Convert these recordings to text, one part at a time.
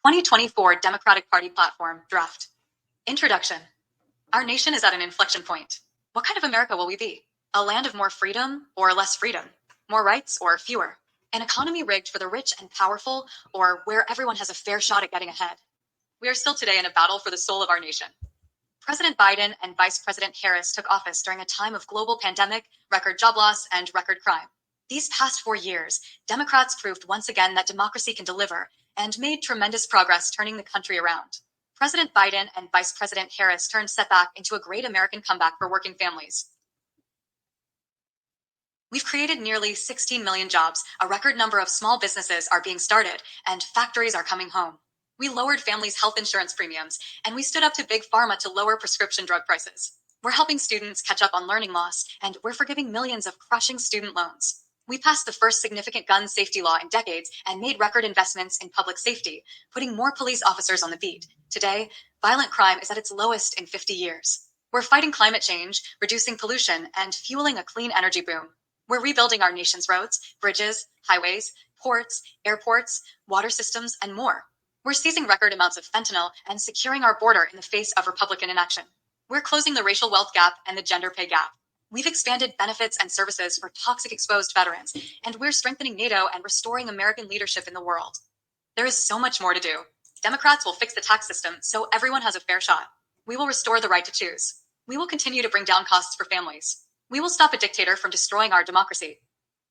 2024 Democratic Party Platform Draft. Introduction. Our nation is at an inflection point. What kind of America will we be? A land of more freedom or less freedom? More rights or fewer? An economy rigged for the rich and powerful, or where everyone has a fair shot at getting ahead? We are still today in a battle for the soul of our nation. President Biden and Vice President Harris took office during a time of global pandemic, record job loss, and record crime. These past 4 years, Democrats proved once again that democracy can deliver and made tremendous progress turning the country around. President Biden and Vice President Harris turned setback into a great American comeback for working families. We've created nearly 16 million jobs, a record number of small businesses are being started, and factories are coming home. We lowered families' health insurance premiums, and we stood up to Big Pharma to lower prescription drug prices. We're helping students catch up on learning loss, and we're forgiving millions of crushing student loans. We passed the first significant gun safety law in decades and made record investments in public safety, putting more police officers on the beat. Today, violent crime is at its lowest in 50 years. We're fighting climate change, reducing pollution, and fueling a clean energy boom. We're rebuilding our nation's roads, bridges, highways, ports, airports, water systems, and more. We're seizing record amounts of fentanyl and securing our border in the face of Republican inaction. We're closing the racial wealth gap and the gender pay gap. We've expanded benefits and services for toxic exposed veterans, and we're strengthening NATO and restoring American leadership in the world. There is so much more to do. Democrats will fix the tax system so everyone has a fair shot. We will restore the right to choose. We will continue to bring down costs for families. We will stop a dictator from destroying our democracy.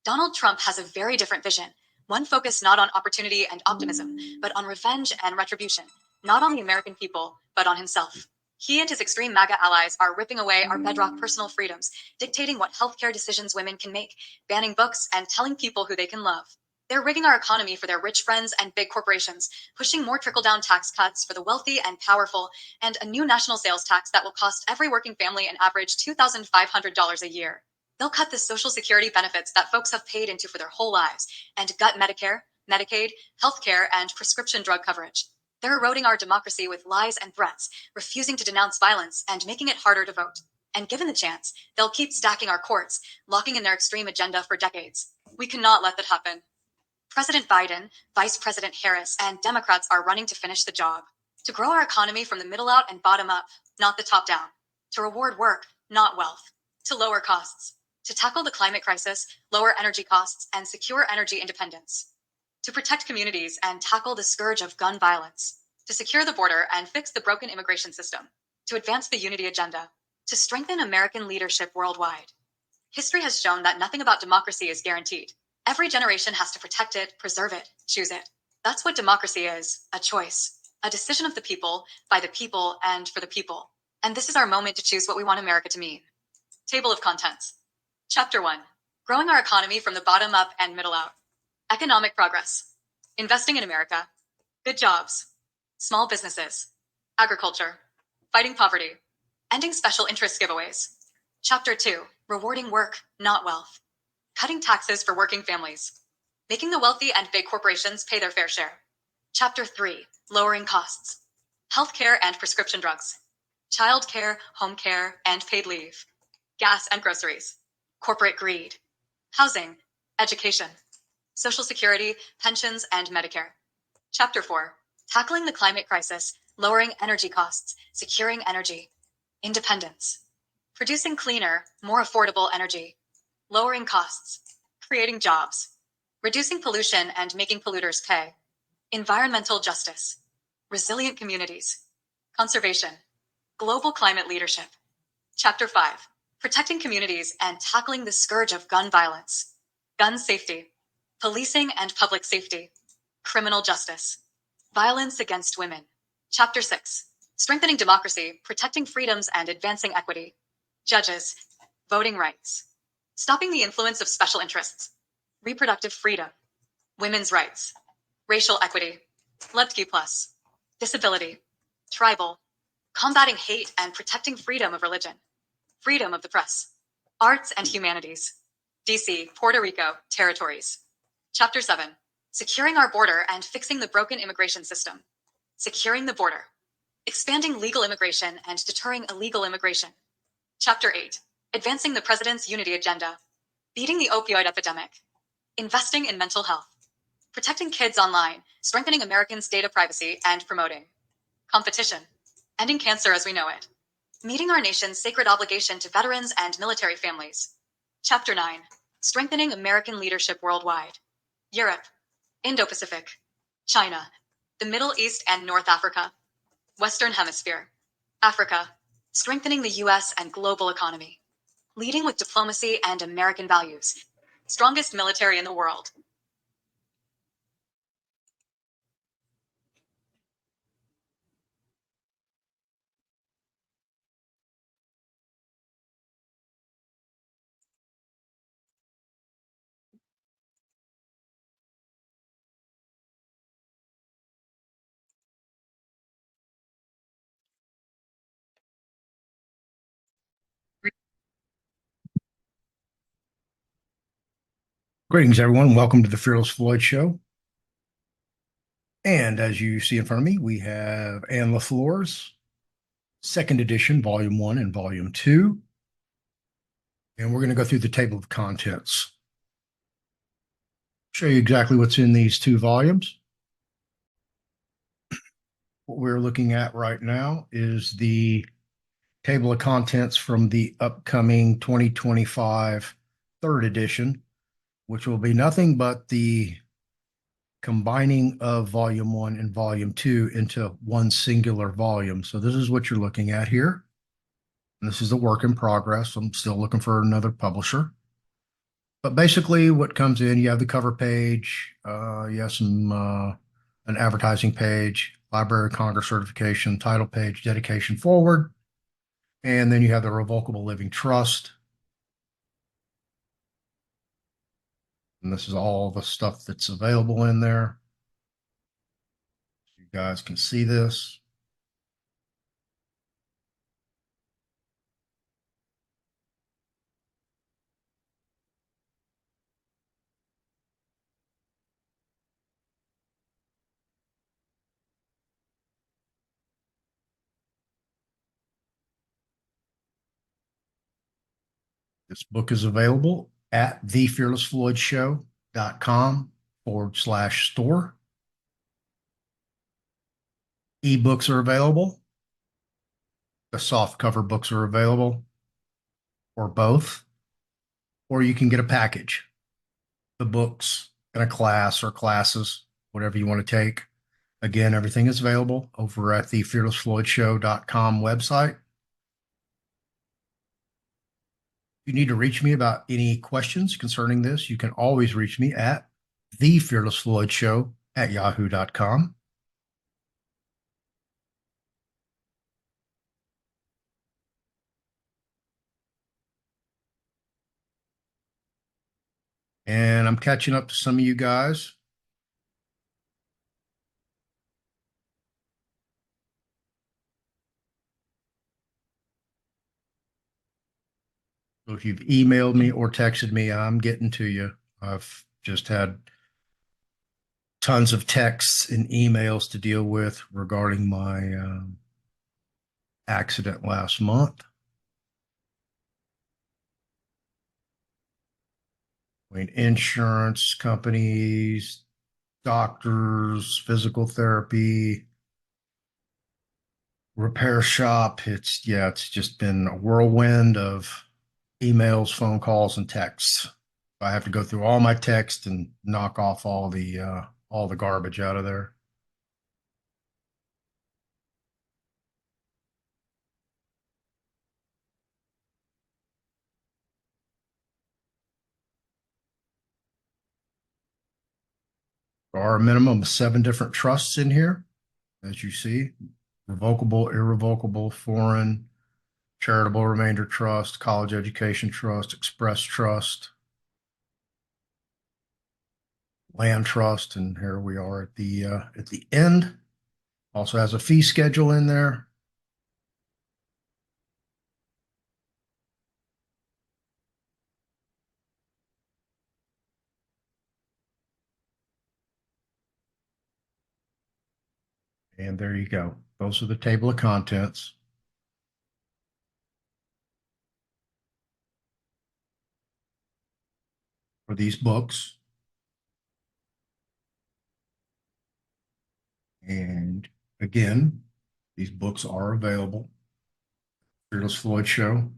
Donald Trump has a very different vision, one focused not on opportunity and optimism, but on revenge and retribution, not on the American people, but on himself. He and his extreme MAGA allies are ripping away our bedrock personal freedoms, dictating what healthcare decisions women can make, banning books, and telling people who they can love. They're rigging our economy for their rich friends and big corporations, pushing more trickle-down tax cuts for the wealthy and powerful, and a new national sales tax that will cost every working family an average $2,500 a year. They'll cut the Social Security benefits that folks have paid into for their whole lives, and gut Medicare, Medicaid, healthcare, and prescription drug coverage. They're eroding our democracy with lies and threats, refusing to denounce violence, and making it harder to vote. And given the chance, they'll keep stacking our courts, locking in their extreme agenda for decades. We cannot let that happen. President Biden, Vice President Harris, and Democrats are running to finish the job. To grow our economy from the middle out and bottom up, not the top down. To reward work, not wealth. To lower costs. To tackle the climate crisis, lower energy costs, and secure energy independence. To protect communities and tackle the scourge of gun violence. To secure the border and fix the broken immigration system. To advance the unity agenda. To strengthen American leadership worldwide. History has shown that nothing about democracy is guaranteed. Every generation has to protect it, preserve it, choose it. That's what democracy is, a choice. A decision of the people, by the people, and for the people. And this is our moment to choose what we want America to mean. Table of contents. Chapter 1. Growing our economy from the bottom up and middle out. Economic progress. Investing in America. Good jobs. Small businesses. Agriculture. Fighting poverty. Ending special interest giveaways. Chapter 2. Rewarding work, not wealth. Cutting taxes for working families. Making the wealthy and big corporations pay their fair share. Chapter 3. Lowering costs. Healthcare and prescription drugs. Child care, home care, and paid leave. Gas and groceries. Corporate greed. Housing. Education. Social Security, pensions, and Medicare. Chapter 4. Tackling the climate crisis, lowering energy costs, securing energy. Independence. Producing cleaner, more affordable energy. Lowering costs. Creating jobs. Reducing pollution and making polluters pay. Environmental justice. Resilient communities. Conservation. Global climate leadership. Chapter 5. Protecting communities and tackling the scourge of gun violence. Gun safety. Policing and public safety. Criminal justice. Violence against women. Chapter 6. Strengthening democracy, protecting freedoms, and advancing equity. Judges. Voting rights. Stopping the influence of special interests. Reproductive freedom. Women's rights. Racial equity. LGBTQ+. Disability. Tribal. Combating hate and protecting freedom of religion. Freedom of the press. Arts and humanities. DC, Puerto Rico, territories. Chapter 7. Securing our border and fixing the broken immigration system. Securing the border. Expanding legal immigration and deterring illegal immigration. Chapter 8. Advancing the President's Unity Agenda. Beating the opioid epidemic. Investing in mental health. Protecting kids online, strengthening Americans' data privacy, and promoting competition, ending cancer as we know it, meeting our nation's sacred obligation to veterans and military families. Chapter 9, strengthening American leadership worldwide. Europe, Indo-Pacific, China, the Middle East and North Africa, Western Hemisphere, Africa, strengthening the US and global economy, leading with diplomacy and American values, strongest military in the world. Greetings, everyone. Welcome to the Fearless Floyd Show. And as you see in front of me, we have Anne LaFleur's second edition, Volume 1 and Volume 2. And we're going to go through the table of contents. Show you exactly what's in these two volumes. What we're looking at right now is the table of contents from the upcoming 2025 third edition, which will be nothing but the combining of volume 1 and volume 2 into one singular volume. So this is what you're looking at here. And this is a work in progress. I'm still looking for another publisher. But basically what comes in, you have the cover page, you have an advertising page, Library of Congress certification, title page, dedication forward, and then you have the revocable living trust. And this is all the stuff that's available in there. You guys can see this. This book is available at TheFearlessFloydShow.com/store. Ebooks are available. The soft cover books are available, or both, or you can get a package. The books in a class or classes, whatever you want to take. Again, everything is available over at the FearlessFloydShow.com website. If you need to reach me about any questions concerning this, you can always reach me at TheFearlessFloydShow@yahoo.com. And I'm catching up to some of you guys. So if you've emailed me or texted me, I'm getting to you. I've just had tons of texts and emails to deal with regarding my accident last month. I mean, insurance companies, doctors, physical therapy, repair shop. It's just been a whirlwind of emails, phone calls, and texts. I have to go through all my text and knock off all the garbage out of there. There are a minimum of 7 different trusts in here, as you see: revocable, irrevocable, foreign, charitable remainder trust, college education trust, express trust, land trust, and here we are at the end. Also has a fee schedule in there. And there you go. Those are the table of contents for these books. And again, these books are available. Fearless Floyd Show.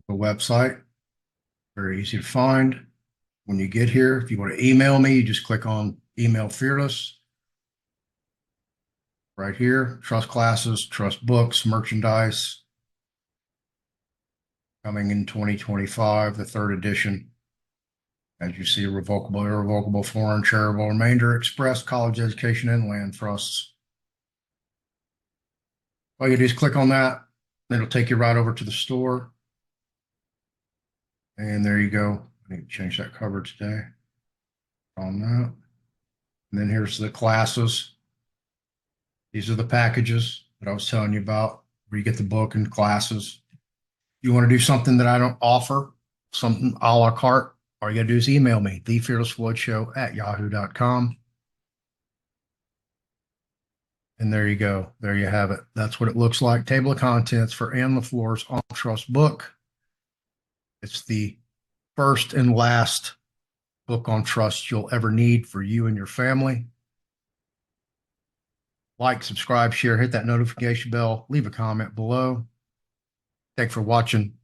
The website, very easy to find. When you get here, if you want to email me, you just click on Email Fearless. Right here, trust classes, trust books, merchandise. Coming in 2025, the third edition. As you see, revocable, irrevocable, foreign, charitable, remainder, express, college education, and land trusts. All you do is click on that. It'll take you right over to the store. And there you go. I need to change that cover today on that. And then here's the classes. These are the packages that I was telling you about, where you get the book and classes. You want to do something that I don't offer, something a la carte, all you got to do is email me, TheFearlessFloydShow@yahoo.com. And there you go. There you have it. That's what it looks like. Table of contents for Ann LaFleur's On Trust book. It's the first and last book on trust you'll ever need for you and your family. Like, subscribe, share, hit that notification bell, leave a comment below. Thanks for watching.